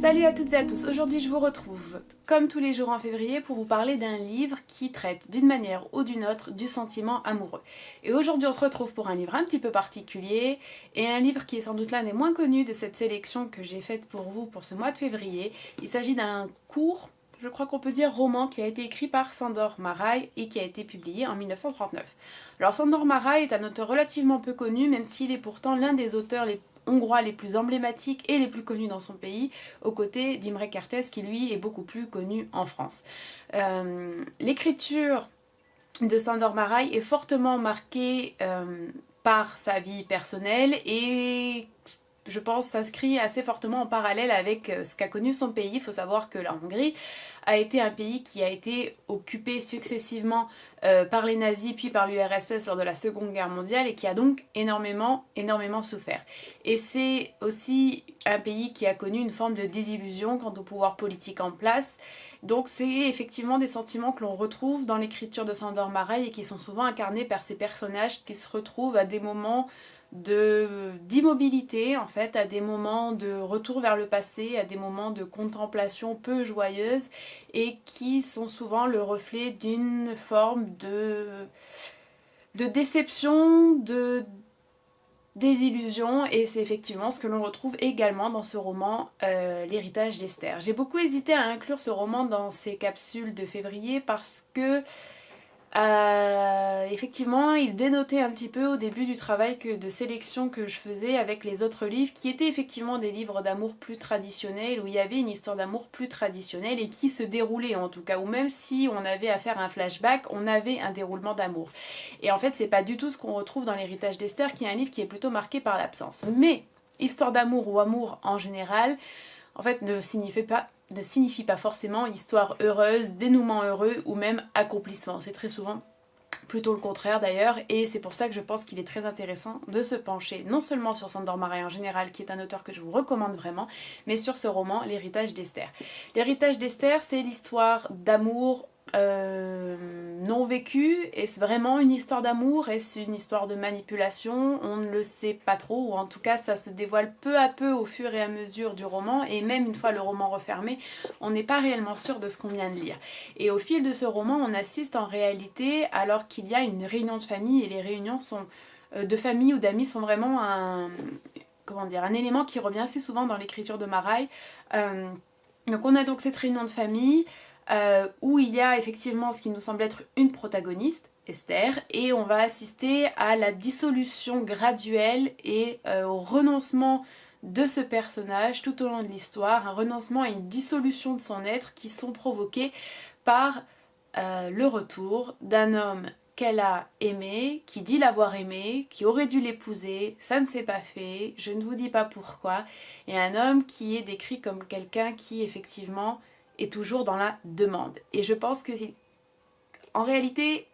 Salut à toutes et à tous, aujourd'hui je vous retrouve comme tous les jours en février pour vous parler d'un livre qui traite d'une manière ou d'une autre du sentiment amoureux. Et aujourd'hui on se retrouve pour un livre un petit peu particulier et un livre qui est sans doute l'un des moins connus de cette sélection que j'ai faite pour vous pour ce mois de février. Il s'agit d'un court, je crois qu'on peut dire roman, qui a été écrit par Sándor Márai et qui a été publié en 1939. Alors Sándor Márai est un auteur relativement peu connu, même s'il est pourtant l'un des auteurs hongrois les plus emblématiques et les plus connus dans son pays, aux côtés d'Imre Kertész qui lui est beaucoup plus connu en France. L'écriture de Sándor Márai est fortement marquée par sa vie personnelle et je pense s'inscrit assez fortement en parallèle avec ce qu'a connu son pays. Il faut savoir que la Hongrie a été un pays qui a été occupé successivement par les nazis puis par l'URSS lors de la Seconde Guerre mondiale et qui a donc énormément souffert. Et c'est aussi un pays qui a connu une forme de désillusion quant au pouvoir politique en place. Donc c'est effectivement des sentiments que l'on retrouve dans l'écriture de Sándor Márai et qui sont souvent incarnés par ces personnages qui se retrouvent à des moments d'immobilité en fait, à des moments de retour vers le passé, à des moments de contemplation peu joyeuse et qui sont souvent le reflet d'une forme de déception, de désillusion, et c'est effectivement ce que l'on retrouve également dans ce roman L'héritage d'Esther. J'ai beaucoup hésité à inclure ce roman dans ces capsules de février parce que effectivement, il dénotait un petit peu au début du travail de sélection que je faisais avec les autres livres, qui étaient effectivement des livres d'amour plus traditionnels, où il y avait une histoire d'amour plus traditionnelle et qui se déroulait en tout cas, ou même si on avait à faire un flashback, on avait un déroulement d'amour. Et en fait, c'est pas du tout ce qu'on retrouve dans L'héritage d'Esther, qui est un livre qui est plutôt marqué par l'absence. Mais histoire d'amour ou amour en général, en fait, ne signifie pas forcément histoire heureuse, dénouement heureux ou même accomplissement. C'est très souvent plutôt le contraire d'ailleurs, et c'est pour ça que je pense qu'il est très intéressant de se pencher non seulement sur Sándor Márai en général, qui est un auteur que je vous recommande vraiment, mais sur ce roman, L'héritage d'Esther. L'héritage d'Esther, c'est l'histoire d'amour non vécue. Est-ce vraiment une histoire d'amour? Est-ce une histoire de manipulation? On ne le sait pas trop, ou en tout cas ça se dévoile peu à peu au fur et à mesure du roman, et même une fois le roman refermé, on n'est pas réellement sûr de ce qu'on vient de lire. Et au fil de ce roman, on assiste en réalité alors qu'il y a une réunion de famille, et les réunions de famille ou d'amis sont vraiment un élément qui revient assez souvent dans l'écriture de Márai. Donc on a donc cette réunion de famille, où il y a effectivement ce qui nous semble être une protagoniste, Esther, et on va assister à la dissolution graduelle et au renoncement de ce personnage tout au long de l'histoire, un renoncement et une dissolution de son être qui sont provoqués par le retour d'un homme qu'elle a aimé, qui dit l'avoir aimé, qui aurait dû l'épouser, ça ne s'est pas fait, je ne vous dis pas pourquoi, et un homme qui est décrit comme quelqu'un qui effectivement est toujours dans la demande. Et je pense que en réalité,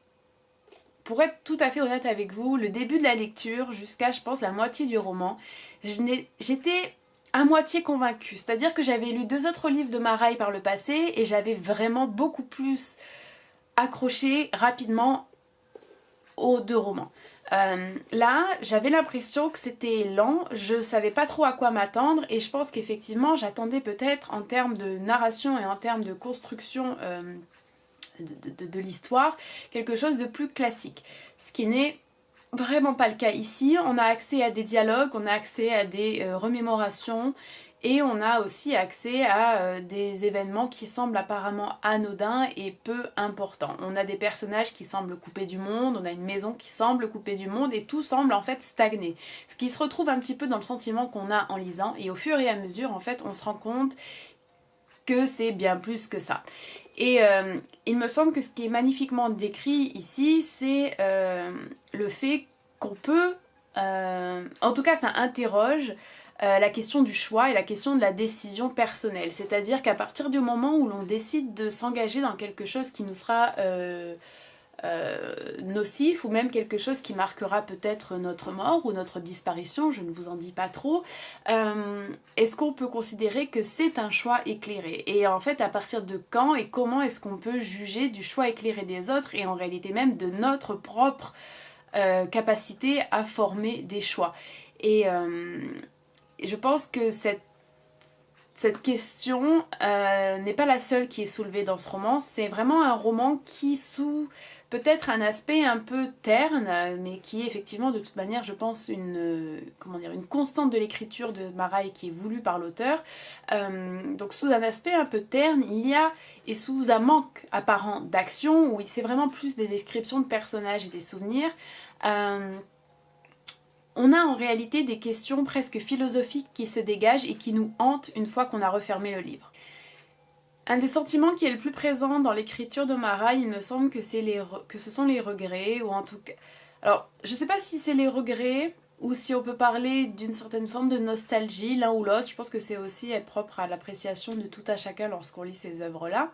pour être tout à fait honnête avec vous, le début de la lecture jusqu'à je pense la moitié du roman, j'étais à moitié convaincue. C'est-à-dire que j'avais lu 2 autres livres de Márai par le passé et j'avais vraiment beaucoup plus accroché rapidement aux 2 romans. Là, j'avais l'impression que c'était lent, je savais pas trop à quoi m'attendre et je pense qu'effectivement j'attendais peut-être en termes de narration et en termes de construction de l'histoire quelque chose de plus classique. Ce qui n'est vraiment pas le cas ici. On a accès à des dialogues, on a accès à des remémorations et on a aussi accès à des événements qui semblent apparemment anodins et peu importants. On a des personnages qui semblent coupés du monde, on a une maison qui semble coupée du monde et tout semble en fait stagner. Ce qui se retrouve un petit peu dans le sentiment qu'on a en lisant et au fur et à mesure en fait on se rend compte que c'est bien plus que ça. Et il me semble que ce qui est magnifiquement décrit ici, c'est le fait qu'on peut, en tout cas ça interroge la question du choix et la question de la décision personnelle. C'est-à-dire qu'à partir du moment où l'on décide de s'engager dans quelque chose qui nous sera nocif ou même quelque chose qui marquera peut-être notre mort ou notre disparition, je ne vous en dis pas trop, est-ce qu'on peut considérer que c'est un choix éclairé? Et en fait, à partir de quand et comment est-ce qu'on peut juger du choix éclairé des autres et en réalité même de notre propre capacité à former des choix? Et je pense que cette question n'est pas la seule qui est soulevée dans ce roman. C'est vraiment un roman qui, sous peut-être un aspect un peu terne, mais qui est effectivement de toute manière, je pense, une constante de l'écriture de Maraï qui est voulue par l'auteur. Donc sous un aspect un peu terne, et sous un manque apparent d'action, où c'est vraiment plus des descriptions de personnages et des souvenirs, on a en réalité des questions presque philosophiques qui se dégagent et qui nous hantent une fois qu'on a refermé le livre. Un des sentiments qui est le plus présent dans l'écriture de Maraï, il me semble que ce sont les regrets, ou en tout cas... Alors, je sais pas si c'est les regrets, ou si on peut parler d'une certaine forme de nostalgie, l'un ou l'autre. Je pense que c'est aussi propre à l'appréciation de tout à chacun lorsqu'on lit ces œuvres-là.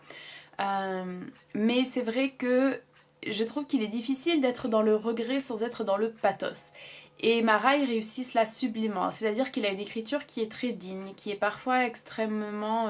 Mais c'est vrai que je trouve qu'il est difficile d'être dans le regret sans être dans le pathos. Et Maraï réussit cela sublimement, c'est-à-dire qu'il a une écriture qui est très digne, qui est parfois extrêmement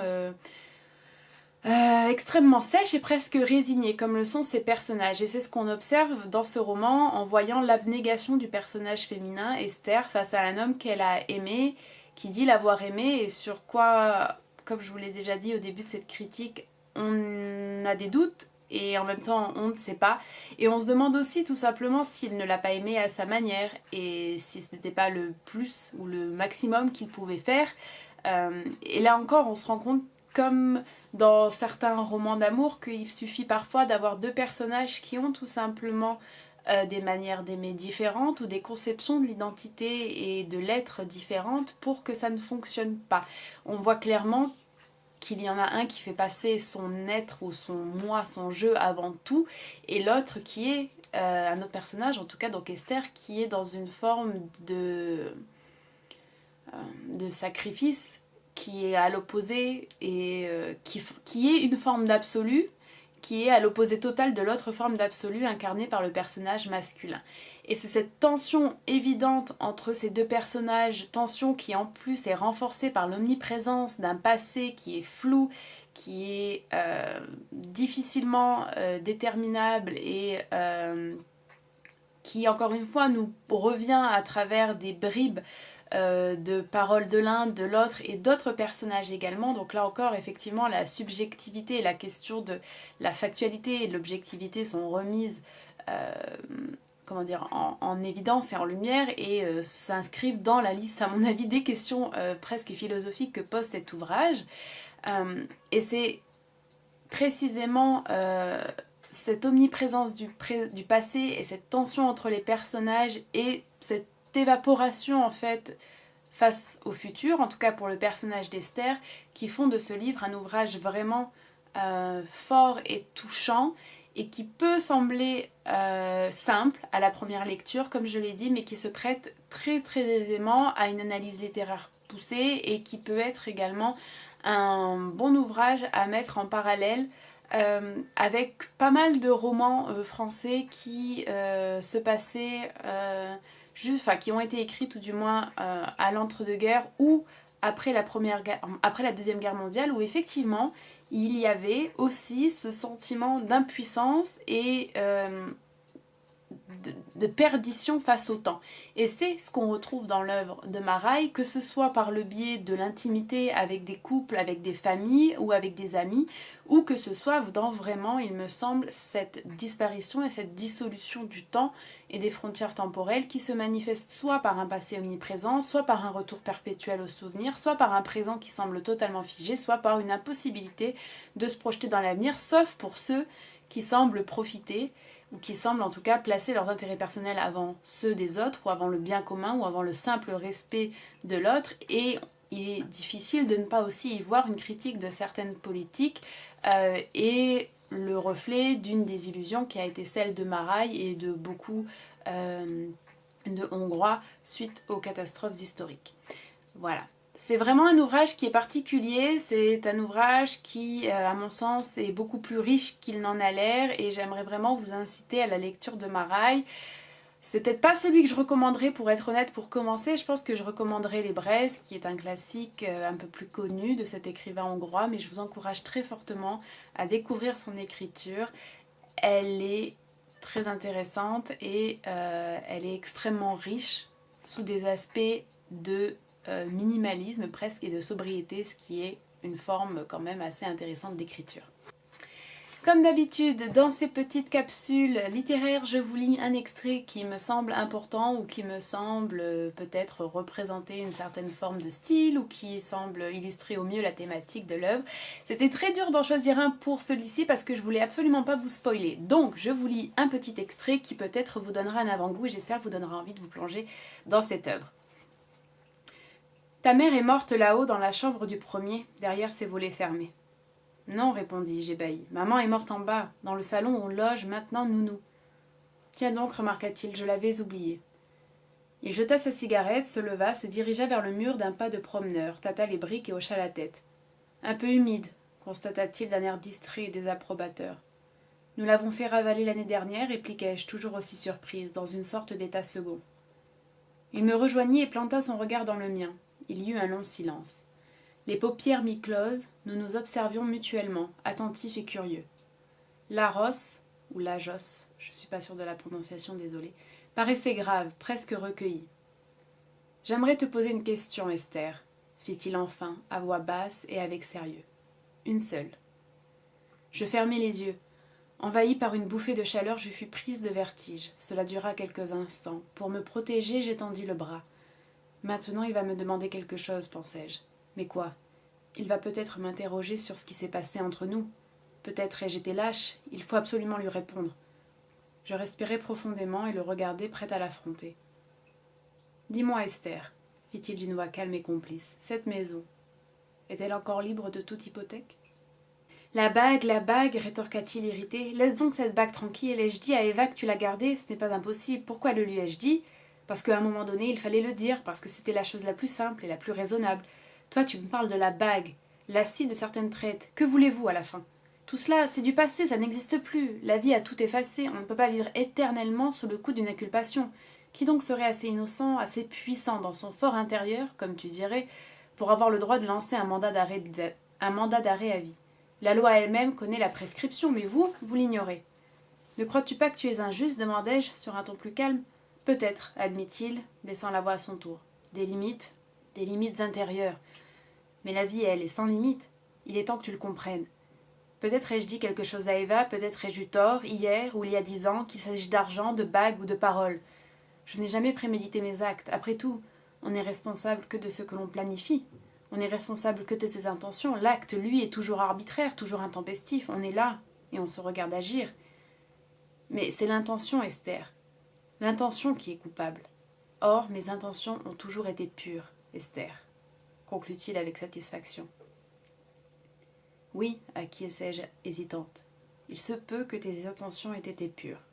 sèche et presque résignée, comme le sont ses personnages. Et c'est ce qu'on observe dans ce roman en voyant l'abnégation du personnage féminin, Esther, face à un homme qu'elle a aimé, qui dit l'avoir aimé, et sur quoi, comme je vous l'ai déjà dit au début de cette critique, on a des doutes, et en même temps on ne sait pas. Et on se demande aussi tout simplement s'il ne l'a pas aimé à sa manière, et si ce n'était pas le plus ou le maximum qu'il pouvait faire. Et là encore, on se rend compte, comme dans certains romans d'amour, qu'il suffit parfois d'avoir deux personnages qui ont tout simplement des manières d'aimer différentes ou des conceptions de l'identité et de l'être différentes pour que ça ne fonctionne pas. On voit clairement qu'il y en a un qui fait passer son être ou son moi, son jeu avant tout, et l'autre qui est un autre personnage, en tout cas donc Esther, qui est dans une forme de sacrifice qui est à l'opposé et qui est une forme d'absolu, qui est à l'opposé total de l'autre forme d'absolu incarnée par le personnage masculin. Et c'est cette tension évidente entre ces deux personnages, tension qui en plus est renforcée par l'omniprésence d'un passé qui est flou, qui est difficilement déterminable et qui encore une fois nous revient à travers des bribes de paroles de l'un, de l'autre et d'autres personnages également. Donc là encore, effectivement, la subjectivité et la question de la factualité et de l'objectivité sont remises en évidence et en lumière et s'inscrivent dans la liste, à mon avis, des questions presque philosophiques que pose cet ouvrage. Et c'est précisément cette omniprésence du passé et cette tension entre les personnages et cette évaporation en fait face au futur, en tout cas pour le personnage d'Esther, qui font de ce livre un ouvrage vraiment fort et touchant et qui peut sembler simple à la première lecture, comme je l'ai dit, mais qui se prête très très aisément à une analyse littéraire poussée et qui peut être également un bon ouvrage à mettre en parallèle avec pas mal de romans français qui se passaient qui ont été écrits tout du moins à l'entre-deux-guerres ou après la Deuxième Guerre mondiale, où effectivement il y avait aussi ce sentiment d'impuissance et de perdition face au temps. Et c'est ce qu'on retrouve dans l'œuvre de Maraï, que ce soit par le biais de l'intimité avec des couples, avec des familles ou avec des amis, ou que ce soit dans vraiment, il me semble, cette disparition et cette dissolution du temps et des frontières temporelles qui se manifestent soit par un passé omniprésent, soit par un retour perpétuel au souvenir, soit par un présent qui semble totalement figé, soit par une impossibilité de se projeter dans l'avenir, sauf pour ceux qui semblent profiter ou qui semblent en tout cas placer leurs intérêts personnels avant ceux des autres, ou avant le bien commun, ou avant le simple respect de l'autre. Et il est difficile de ne pas aussi y voir une critique de certaines politiques et le reflet d'une désillusion qui a été celle de Maraï et de beaucoup de Hongrois suite aux catastrophes historiques. Voilà. C'est vraiment un ouvrage qui est particulier, c'est un ouvrage qui, à mon sens, est beaucoup plus riche qu'il n'en a l'air et j'aimerais vraiment vous inciter à la lecture de Maraï. C'est peut-être pas celui que je recommanderais pour être honnête pour commencer, je pense que je recommanderais Les Braises, qui est un classique un peu plus connu de cet écrivain hongrois, mais je vous encourage très fortement à découvrir son écriture. Elle est très intéressante et elle est extrêmement riche sous des aspects de minimalisme presque et de sobriété, ce qui est une forme quand même assez intéressante d'écriture. Comme d'habitude, dans ces petites capsules littéraires, je vous lis un extrait qui me semble important ou qui me semble peut-être représenter une certaine forme de style ou qui semble illustrer au mieux la thématique de l'œuvre. C'était très dur d'en choisir un pour celui-ci parce que je voulais absolument pas vous spoiler. Donc je vous lis un petit extrait qui peut-être vous donnera un avant-goût et j'espère vous donnera envie de vous plonger dans cette œuvre. Ta mère est morte là-haut dans la chambre du premier, derrière ses volets fermés. Non, répondis-je ébahi. Maman est morte en bas, dans le salon où on loge maintenant Nounou. Tiens donc, remarqua-t-il, je l'avais oublié. Il jeta sa cigarette, se leva, se dirigea vers le mur d'un pas de promeneur, tâta les briques et hocha la tête. Un peu humide, constata-t-il d'un air distrait et désapprobateur. Nous l'avons fait ravaler l'année dernière, répliquai-je, toujours aussi surprise, dans une sorte d'état second. Il me rejoignit et planta son regard dans le mien. Il y eut un long silence. Les paupières mi-closes, nous nous observions mutuellement, attentifs et curieux. Laros, ou Lajos, je ne suis pas sûre de la prononciation, désolée, paraissait grave, presque recueilli. « J'aimerais te poser une question, Esther, fit-il enfin, à voix basse et avec sérieux. Une seule. Je fermai les yeux. Envahi par une bouffée de chaleur, je fus prise de vertige. Cela dura quelques instants. Pour me protéger, j'étendis le bras. Maintenant, il va me demander quelque chose, pensai-je. Mais quoi? Il va peut-être m'interroger sur ce qui s'est passé entre nous. Peut-être ai-je été lâche, il faut absolument lui répondre. Je respirai profondément et le regardai prêt à l'affronter. Dis-moi, Esther, fit-il d'une voix calme et complice, cette maison, est-elle encore libre de toute hypothèque? La bague, rétorqua-t-il irrité. Laisse donc cette bague tranquille. Ai-je dit à Eva que tu l'as gardée? Ce n'est pas impossible. Pourquoi le lui ai-je dit? Parce qu'à un moment donné, il fallait le dire, parce que c'était la chose la plus simple et la plus raisonnable. Toi, tu me parles de la bague, lassie de certaines traites. Que voulez-vous à la fin? Tout cela, c'est du passé, ça n'existe plus. La vie a tout effacé, on ne peut pas vivre éternellement sous le coup d'une inculpation. Qui donc serait assez innocent, assez puissant dans son fort intérieur, comme tu dirais, pour avoir le droit de lancer un mandat d'arrêt à vie? La loi elle-même connaît la prescription, mais vous l'ignorez. Ne crois-tu pas que tu es injuste? Demandai-je, sur un ton plus calme. Peut-être, admit-il, baissant la voix à son tour. Des limites intérieures. Mais la vie, elle, est sans limite. Il est temps que tu le comprennes. Peut-être ai-je dit quelque chose à Eva, peut-être ai-je eu tort, hier ou il y a 10 ans, qu'il s'agit d'argent, de bagues ou de paroles. Je n'ai jamais prémédité mes actes. Après tout, on n'est responsable que de ce que l'on planifie. On n'est responsable que de ses intentions. L'acte, lui, est toujours arbitraire, toujours intempestif. On est là et on se regarde agir. Mais c'est l'intention, Esther. L'intention qui est coupable. Or, mes intentions ont toujours été pures, Esther, conclut-il avec satisfaction. Oui, acquiesçai-je hésitante. Il se peut que tes intentions aient été pures.